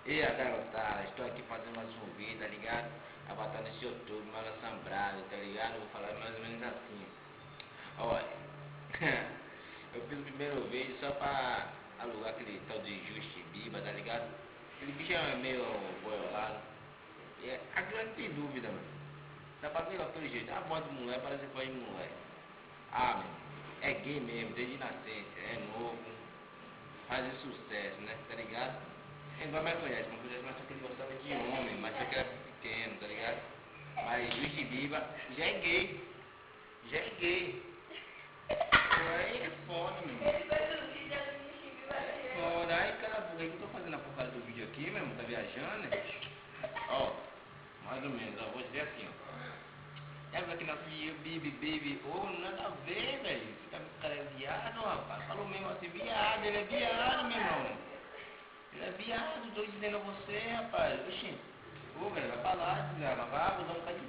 E a garotada, estou aqui fazendo mais um vídeo, tá ligado? A botar nesse YouTube, mal assombrado, tá ligado? Eu vou falar mais ou menos assim. Olha, eu fiz o primeiro vídeo só pra alugar aquele tal de Justin Bieber, tá ligado? Aquele bicho é meio boiolado. E aquilo não tem dúvida, mano. Dá pra ver daquele jeito. A voz de mulher parece voz de mulher. Ah, meu, é gay mesmo, desde nascença, é novo, faz sucesso, né? Tá ligado? Ele vai mais conhece, não conhece mais só que ele gostava de homem, mas só que era pequeno, tá ligado? Mas Justin Bieber já é gay, já é gay. Pô, aí é foda, meu irmão. Foda, aí cara, por que eu tô fazendo a porcaria do vídeo aqui, meu irmão? Tá viajando, né? Ó, mais ou menos, ó, vou dizer assim, ó. É que nós Bibi, ô, nada a ver, velho. Você tá com cara é viado, rapaz. Falou mesmo assim, viado, ele é viado, meu irmão. Ele é viado, tô dizendo a você, rapaz. Oxi, ô, velho, vai pra lá, desgrama, vai, vou dar um bocado de